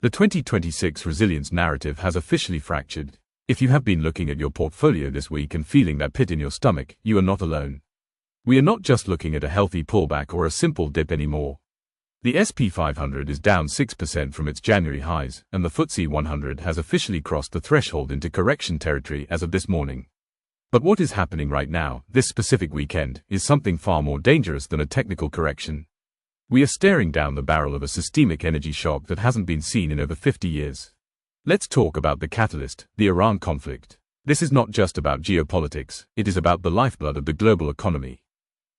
The 2026 resilience narrative has officially fractured. If you have been looking at your portfolio this week and feeling that pit in your stomach, you are not alone. We are not just looking at a healthy pullback or a simple dip anymore. The SP 500 is down 6% from its January highs, and the FTSE 100 has officially crossed the threshold into correction territory as of this morning. But what is happening right now, this specific weekend, is something far more dangerous than a technical correction. We are staring down the barrel of a systemic energy shock that hasn't been seen in over 50 years. Let's talk about the catalyst, the Iran conflict. This is not just about geopolitics, it is about the lifeblood of the global economy.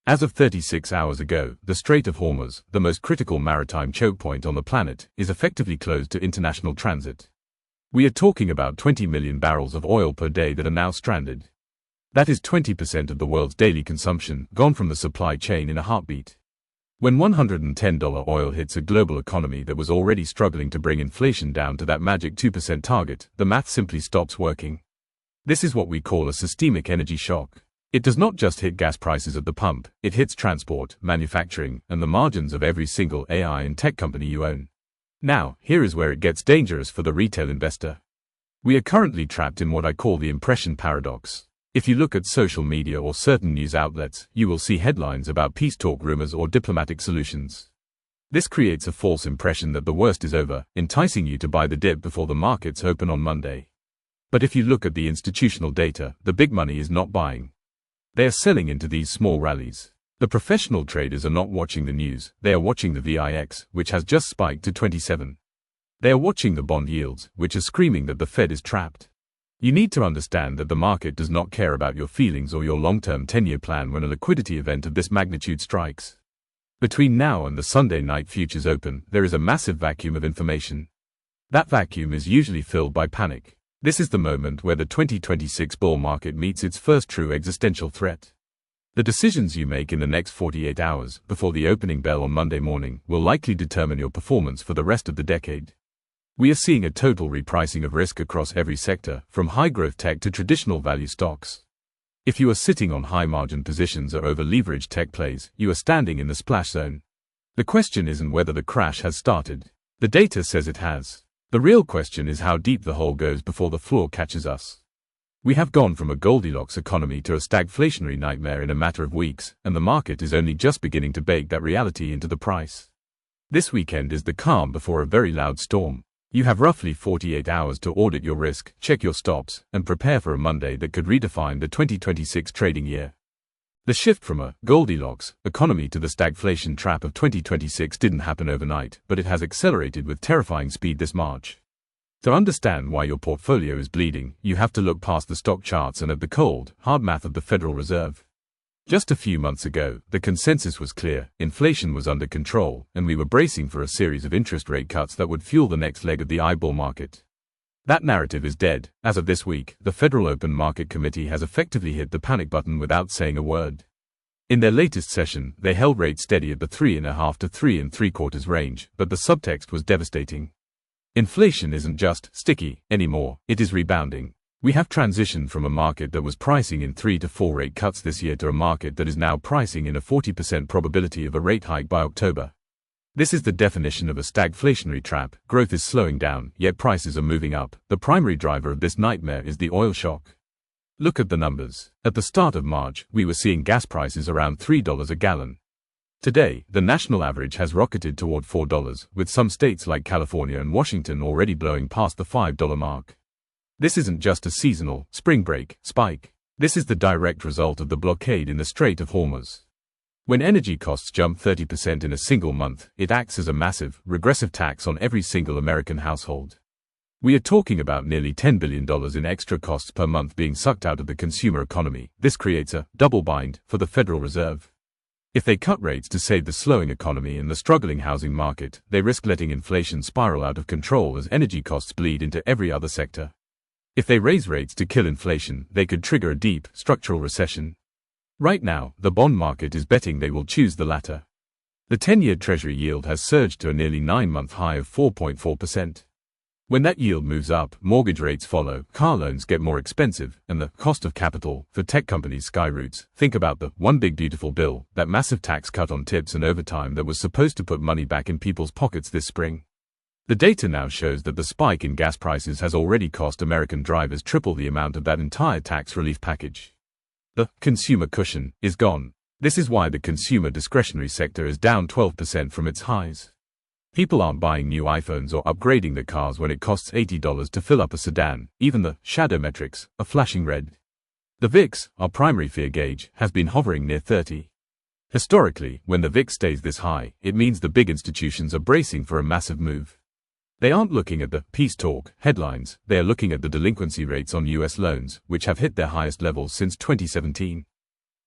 As of 36 hours ago, the Strait of Hormuz, the most critical maritime choke point on the planet, is effectively closed to international transit. We are talking about 20 million barrels of oil per day that are now stranded. That is 20% of the world's daily consumption, gone from the supply chain in a heartbeat. When $110 oil hits a global economy that was already struggling to bring inflation down to that magic 2% target, the math simply stops working. This is what we call a systemic energy shock. It does not just hit gas prices at the pump, it hits transport, manufacturing, and the margins of every single AI and tech company you own. Now, here is where it gets dangerous for the retail investor. We are currently trapped in what I call the impression paradox. If you look at social media or certain news outlets, you will see headlines about peace talk rumors or diplomatic solutions. This creates a false impression that the worst is over, enticing you to buy the dip before the markets open on Monday. But if you look at the institutional data, the big money is not buying. They are selling into these small rallies. The professional traders are not watching the news, they are watching the VIX, which has just spiked to 27. They are watching the bond yields, which are screaming that the Fed is trapped. You need to understand that the market does not care about your feelings or your long-term 10-year plan when a liquidity event of this magnitude strikes. Between now and the Sunday night futures open, there is a massive vacuum of information. That vacuum is usually filled by panic. This is the moment where the 2026 bull market meets its first true existential threat. The decisions you make in the next 48 hours, before the opening bell on Monday morning, will likely determine your performance for the rest of the decade. We are seeing a total repricing of risk across every sector, from high-growth tech to traditional value stocks. If you are sitting on high-margin positions or over-leveraged tech plays, you are standing in the splash zone. The question isn't whether the crash has started. The data says it has. The real question is how deep the hole goes before the floor catches us. We have gone from a Goldilocks economy to a stagflationary nightmare in a matter of weeks, and the market is only just beginning to bake that reality into the price. This weekend is the calm before a very loud storm. You have roughly 48 hours to audit your risk, check your stops, and prepare for a Monday that could redefine the 2026 trading year. The shift from a Goldilocks economy to the stagflation trap of 2026 didn't happen overnight, but it has accelerated with terrifying speed this March. To understand why your portfolio is bleeding, you have to look past the stock charts and at the cold, hard math of the Federal Reserve. Just a few months ago, the consensus was clear, inflation was under control, and we were bracing for a series of interest rate cuts that would fuel the next leg of the bull market. That narrative is dead. As of this week, the Federal Open Market Committee has effectively hit the panic button without saying a word. In their latest session, they held rates steady at the 3.5 to 3.75 range, but the subtext was devastating. Inflation isn't just sticky anymore, it is rebounding. We have transitioned from a market that was pricing in 3 to 4 rate cuts this year to a market that is now pricing in a 40% probability of a rate hike by October. This is the definition of a stagflationary trap. Growth is slowing down, yet prices are moving up. The primary driver of this nightmare is the oil shock. Look at the numbers. At the start of March, we were seeing gas prices around $3 a gallon. Today, the national average has rocketed toward $4, with some states like California and Washington already blowing past the $5 mark. This isn't just a seasonal, spring break, spike. This is the direct result of the blockade in the Strait of Hormuz. When energy costs jump 30% in a single month, it acts as a massive, regressive tax on every single American household. We are talking about nearly $10 billion in extra costs per month being sucked out of the consumer economy. This creates a double bind for the Federal Reserve. If they cut rates to save the slowing economy and the struggling housing market, they risk letting inflation spiral out of control as energy costs bleed into every other sector. If they raise rates to kill inflation, they could trigger a deep, structural recession. Right now, the bond market is betting they will choose the latter. The 10-year Treasury yield has surged to a nearly 9-month high of 4.4%. When that yield moves up, mortgage rates follow, car loans get more expensive, and the cost of capital for tech companies skyrockets. Think about the One Big Beautiful Bill, that massive tax cut on tips and overtime that was supposed to put money back in people's pockets this spring. The data now shows that the spike in gas prices has already cost American drivers triple the amount of that entire tax relief package. The consumer cushion is gone. This is why the consumer discretionary sector is down 12% from its highs. People aren't buying new iPhones or upgrading their cars when it costs $80 to fill up a sedan. Even the shadow metrics are flashing red. The VIX, our primary fear gauge, has been hovering near 30. Historically, when the VIX stays this high, it means the big institutions are bracing for a massive move. They aren't looking at the peace talk headlines, they are looking at the delinquency rates on US loans, which have hit their highest levels since 2017.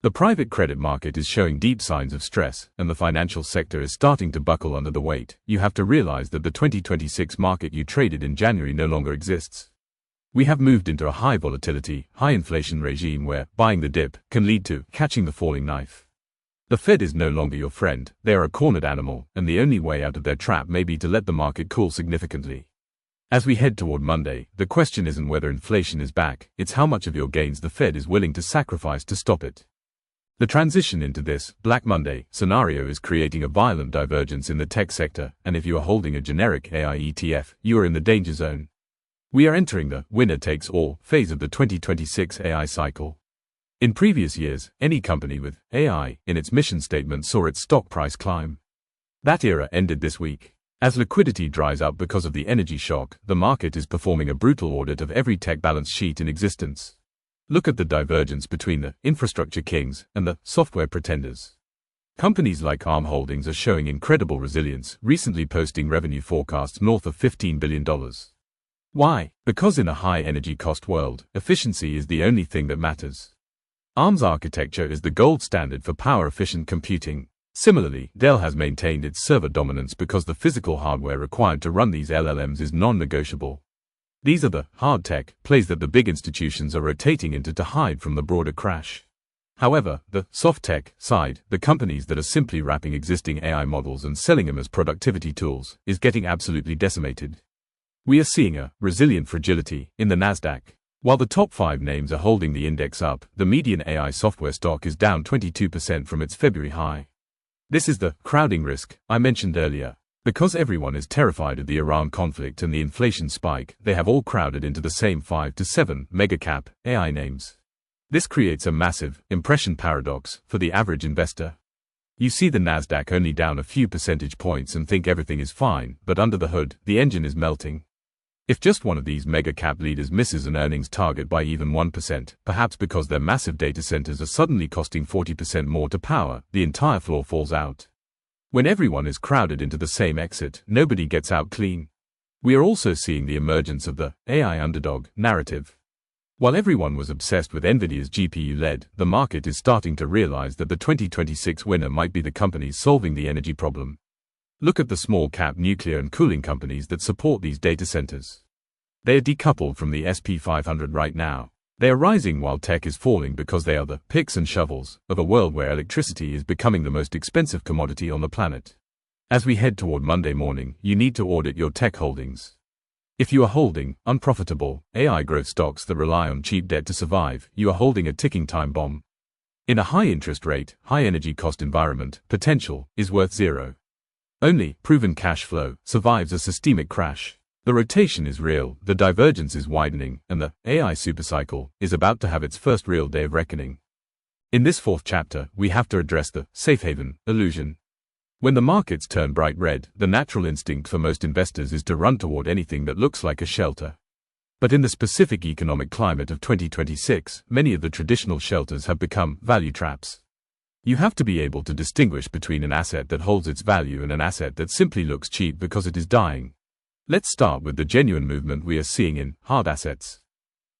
The private credit market is showing deep signs of stress, and the financial sector is starting to buckle under the weight. You have to realize that the 2026 market you traded in January no longer exists. We have moved into a high volatility, high inflation regime where buying the dip can lead to catching the falling knife. The Fed is no longer your friend, they are a cornered animal, and the only way out of their trap may be to let the market cool significantly. As we head toward Monday, the question isn't whether inflation is back, it's how much of your gains the Fed is willing to sacrifice to stop it. The transition into this Black Monday scenario is creating a violent divergence in the tech sector, and if you are holding a generic AI ETF, you are in the danger zone. We are entering the winner-takes-all phase of the 2026 AI cycle. In previous years, any company with AI in its mission statement saw its stock price climb. That era ended this week. As liquidity dries up because of the energy shock, the market is performing a brutal audit of every tech balance sheet in existence. Look at the divergence between the infrastructure kings and the software pretenders. Companies like ARM Holdings are showing incredible resilience, recently posting revenue forecasts north of $15 billion. Why? Because in a high energy cost world, efficiency is the only thing that matters. ARM's architecture is the gold standard for power-efficient computing. Similarly, Dell has maintained its server dominance because the physical hardware required to run these LLMs is non-negotiable. These are the hard tech plays that the big institutions are rotating into to hide from the broader crash. However, the soft tech side, the companies that are simply wrapping existing AI models and selling them as productivity tools, is getting absolutely decimated. We are seeing a resilient fragility in the Nasdaq. While the top 5 names are holding the index up, the median AI software stock is down 22% from its February high. This is the crowding risk I mentioned earlier. Because everyone is terrified of the Iran conflict and the inflation spike, they have all crowded into the same 5 to 7 mega-cap AI names. This creates a massive impression paradox for the average investor. You see the Nasdaq only down a few percentage points and think everything is fine, but under the hood, the engine is melting. If just one of these mega-cap leaders misses an earnings target by even 1%, perhaps because their massive data centers are suddenly costing 40% more to power, the entire floor falls out. When everyone is crowded into the same exit, nobody gets out clean. We are also seeing the emergence of the AI underdog narrative. While everyone was obsessed with Nvidia's GPU-led, the market is starting to realize that the 2026 winner might be the companies solving the energy problem. Look at the small-cap nuclear and cooling companies that support these data centers. They are decoupled from the SP 500 right now. They are rising while tech is falling because they are the picks and shovels of a world where electricity is becoming the most expensive commodity on the planet. As we head toward Monday morning, you need to audit your tech holdings. If you are holding unprofitable AI growth stocks that rely on cheap debt to survive, you are holding a ticking time bomb. In a high interest rate, high energy cost environment, potential is worth zero. Only proven cash flow survives a systemic crash. The rotation is real, the divergence is widening, and the AI supercycle is about to have its first real day of reckoning. In this 4th chapter, we have to address the safe haven illusion. When the markets turn bright red, the natural instinct for most investors is to run toward anything that looks like a shelter. But in the specific economic climate of 2026, many of the traditional shelters have become value traps. You have to be able to distinguish between an asset that holds its value and an asset that simply looks cheap because it is dying. Let's start with the genuine movement we are seeing in hard assets.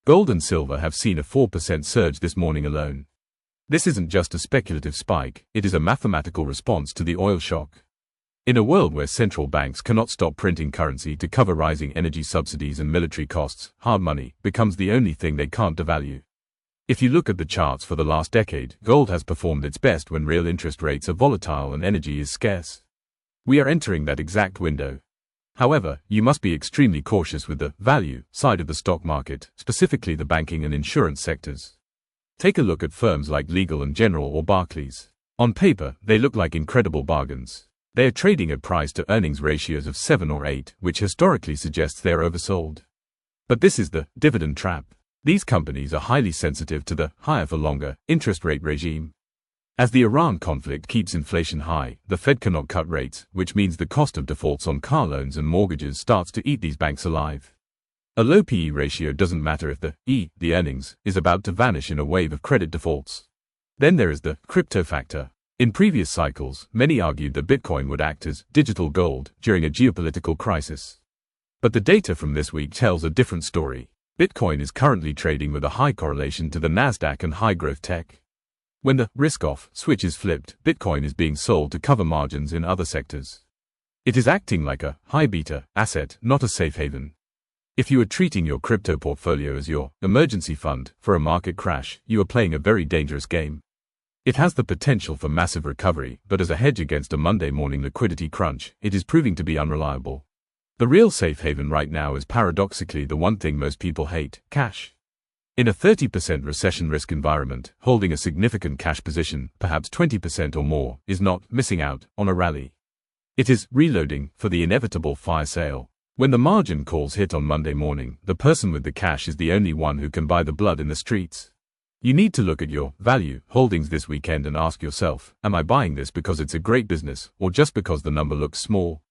Gold and silver have seen a 4% surge this morning alone. This isn't just a speculative spike, it is a mathematical response to the oil shock. In a world where central banks cannot stop printing currency to cover rising energy subsidies and military costs, hard money becomes the only thing they can't devalue. If you look at the charts for the last decade, gold has performed its best when real interest rates are volatile and energy is scarce. We are entering that exact window. However, you must be extremely cautious with the value side of the stock market, specifically the banking and insurance sectors. Take a look at firms like Legal & General or Barclays. On paper, they look like incredible bargains. They are trading at price-to-earnings ratios of 7 or 8, which historically suggests they are oversold. But this is the dividend trap. These companies are highly sensitive to the higher-for-longer interest rate regime. As the Iran conflict keeps inflation high, the Fed cannot cut rates, which means the cost of defaults on car loans and mortgages starts to eat these banks alive. A low PE ratio doesn't matter if the earnings, is about to vanish in a wave of credit defaults. Then there is the crypto factor. In previous cycles, many argued that Bitcoin would act as digital gold during a geopolitical crisis. But the data from this week tells a different story. Bitcoin is currently trading with a high correlation to the Nasdaq and high-growth tech. When the risk-off switch is flipped, Bitcoin is being sold to cover margins in other sectors. It is acting like a high-beta asset, not a safe haven. If you are treating your crypto portfolio as your emergency fund for a market crash, you are playing a very dangerous game. It has the potential for massive recovery, but as a hedge against a Monday morning liquidity crunch, it is proving to be unreliable. The real safe haven right now is paradoxically the one thing most people hate: cash. In a 30% recession risk environment, holding a significant cash position, perhaps 20% or more, is not missing out on a rally. It is reloading for the inevitable fire sale. When the margin calls hit on Monday morning, the person with the cash is the only one who can buy the blood in the streets. You need to look at your value holdings this weekend and ask yourself, am I buying this because it's a great business, or just because the number looks small?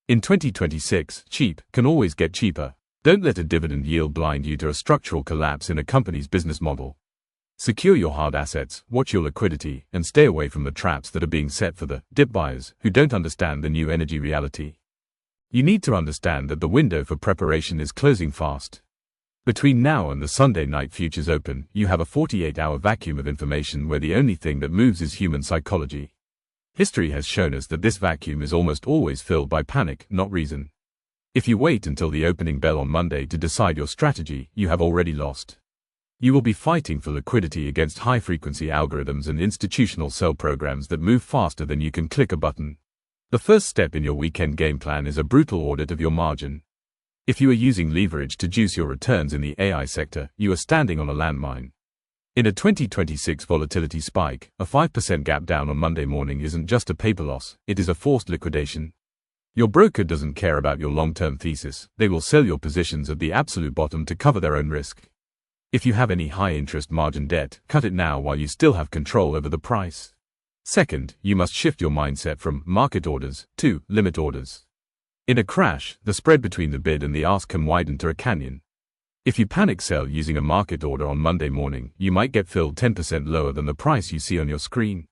In 2026, cheap can always get cheaper. Don't let a dividend yield blind you to a structural collapse in a company's business model. Secure your hard assets, watch your liquidity, and stay away from the traps that are being set for the dip buyers who don't understand the new energy reality. You need to understand that the window for preparation is closing fast. Between now and the Sunday night futures open, you have a 48-hour vacuum of information where the only thing that moves is human psychology. History has shown us that this vacuum is almost always filled by panic, not reason. If you wait until the opening bell on Monday to decide your strategy, you have already lost. You will be fighting for liquidity against high-frequency algorithms and institutional sell programs that move faster than you can click a button. The first step in your weekend game plan is a brutal audit of your margin. If you are using leverage to juice your returns in the AI sector, you are standing on a landmine. In a 2026 volatility spike, a 5% gap down on Monday morning isn't just a paper loss, it is a forced liquidation. Your broker doesn't care about your long-term thesis, they will sell your positions at the absolute bottom to cover their own risk. If you have any high-interest margin debt, cut it now while you still have control over the price. Second, you must shift your mindset from market orders to limit orders. In a crash, the spread between the bid and the ask can widen to a canyon. If you panic sell using a market order on Monday morning, you might get filled 10% lower than the price you see on your screen.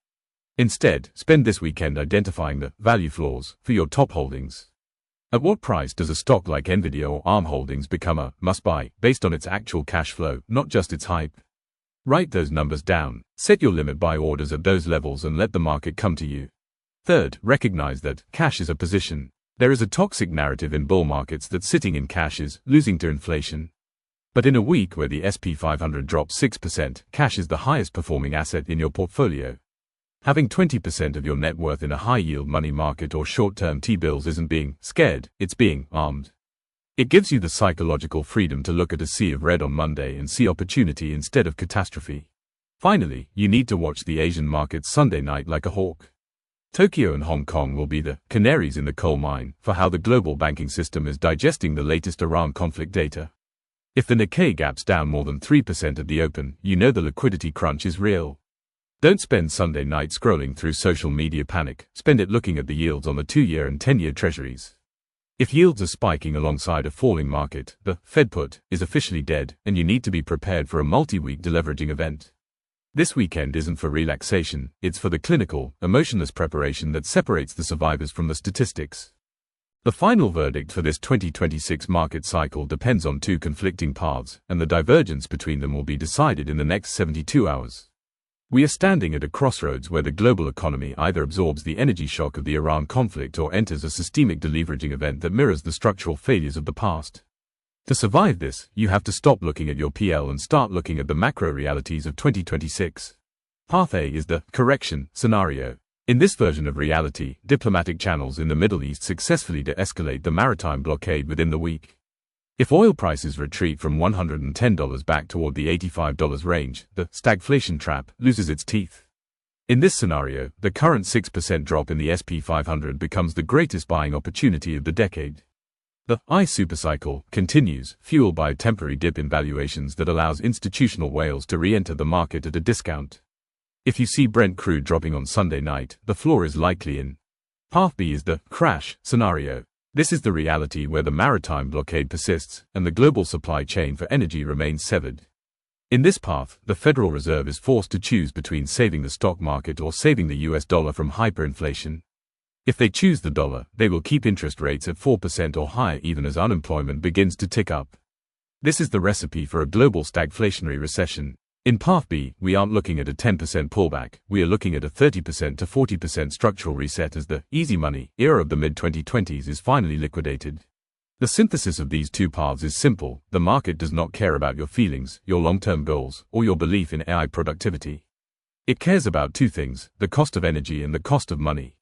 Instead, spend this weekend identifying the value floors for your top holdings. At what price does a stock like Nvidia or ARM Holdings become a must-buy based on its actual cash flow, not just its hype? Write those numbers down, set your limit buy orders at those levels and let the market come to you. Third, recognize that cash is a position. There is a toxic narrative in bull markets that sitting in cash is losing to inflation. But in a week where the S&P 500 drops 6%, cash is the highest performing asset in your portfolio. Having 20% of your net worth in a high-yield money market or short-term T-bills isn't being scared, it's being armed. It gives you the psychological freedom to look at a sea of red on Monday and see opportunity instead of catastrophe. Finally, you need to watch the Asian markets Sunday night like a hawk. Tokyo and Hong Kong will be the canaries in the coal mine for how the global banking system is digesting the latest Iran conflict data. If the Nikkei gaps down more than 3% at the open, you know the liquidity crunch is real. Don't spend Sunday night scrolling through social media panic, spend it looking at the yields on the 2-year and 10-year treasuries. If yields are spiking alongside a falling market, the Fed put is officially dead, and you need to be prepared for a multi-week deleveraging event. This weekend isn't for relaxation, it's for the clinical, emotionless preparation that separates the survivors from the statistics. The final verdict for this 2026 market cycle depends on two conflicting paths, and the divergence between them will be decided in the next 72 hours. We are standing at a crossroads where the global economy either absorbs the energy shock of the Iran conflict or enters a systemic deleveraging event that mirrors the structural failures of the past. To survive this, you have to stop looking at your PL and start looking at the macro realities of 2026. Path A is the correction scenario. In this version of reality, diplomatic channels in the Middle East successfully de-escalate the maritime blockade within the week. If oil prices retreat from $110 back toward the $85 range, the stagflation trap loses its teeth. In this scenario, the current 6% drop in the SP 500 becomes the greatest buying opportunity of the decade. The I supercycle continues, fueled by a temporary dip in valuations that allows institutional whales to re-enter the market at a discount. If you see Brent crude dropping on Sunday night, the floor is likely in. Path B is the crash scenario. This is the reality where the maritime blockade persists and the global supply chain for energy remains severed. In this path, the Federal Reserve is forced to choose between saving the stock market or saving the US dollar from hyperinflation. If they choose the dollar, they will keep interest rates at 4% or higher even as unemployment begins to tick up. This is the recipe for a global stagflationary recession. In Path B, we aren't looking at a 10% pullback, we are looking at a 30% to 40% structural reset as the easy money era of the mid-2020s is finally liquidated. The synthesis of these two paths is simple: the market does not care about your feelings, your long-term goals, or your belief in AI productivity. It cares about two things: the cost of energy and the cost of money.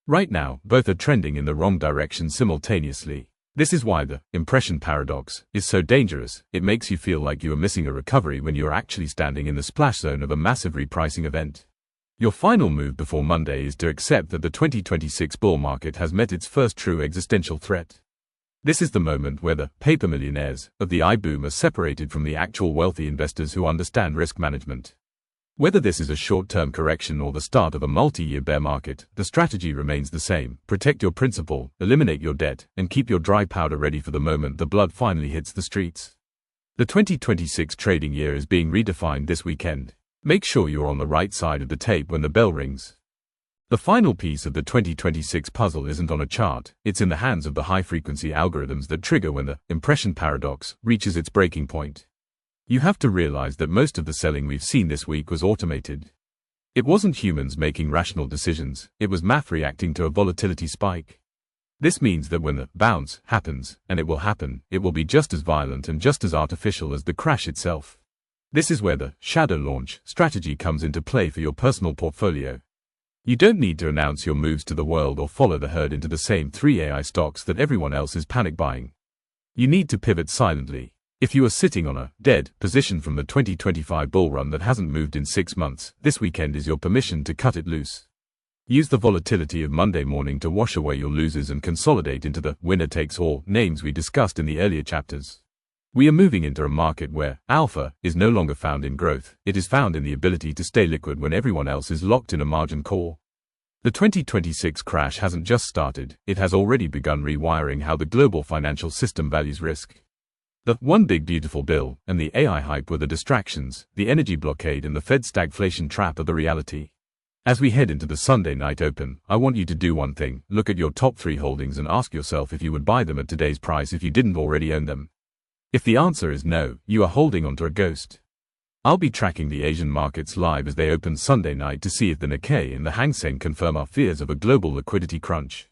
Right now, both are trending in the wrong direction simultaneously. This is why the impression paradox is so dangerous. It makes you feel like you are missing a recovery when you are actually standing in the splash zone of a massive repricing event. Your final move before Monday is to accept that the 2026 bull market has met its first true existential threat. This is the moment where the paper millionaires of the I-boom are separated from the actual wealthy investors who understand risk management. Whether this is a short-term correction or the start of a multi-year bear market, the strategy remains the same: protect your principal, eliminate your debt, and keep your dry powder ready for the moment the blood finally hits the streets. The 2026 trading year is being redefined this weekend. Make sure you're on the right side of the tape when the bell rings. The final piece of the 2026 puzzle isn't on a chart, it's in the hands of the high-frequency algorithms that trigger when the impression paradox reaches its breaking point. You have to realize that most of the selling we've seen this week was automated. It wasn't humans making rational decisions, it was math reacting to a volatility spike. This means that when the bounce happens, and it will be just as violent and just as artificial as the crash itself. This is where the shadow launch strategy comes into play for your personal portfolio. You don't need to announce your moves to the world or follow the herd into the same 3 AI stocks that everyone else is panic buying. You need to pivot silently. If you are sitting on a dead position from the 2025 bull run that hasn't moved in 6 months, this weekend is your permission to cut it loose. Use the volatility of Monday morning to wash away your losers and consolidate into the winner-takes-all names we discussed in the earlier chapters. We are moving into a market where alpha is no longer found in growth, it is found in the ability to stay liquid when everyone else is locked in a margin call. The 2026 crash hasn't just started, it has already begun rewiring how the global financial system values risk. The one big beautiful bill and the AI hype were the distractions, the energy blockade and the Fed stagflation trap are the reality. As we head into the Sunday night open, I want you to do one thing: look at your top 3 holdings and ask yourself if you would buy them at today's price if you didn't already own them. If the answer is no, you are holding onto a ghost. I'll be tracking the Asian markets live as they open Sunday night to see if the Nikkei and the Hang Seng confirm our fears of a global liquidity crunch.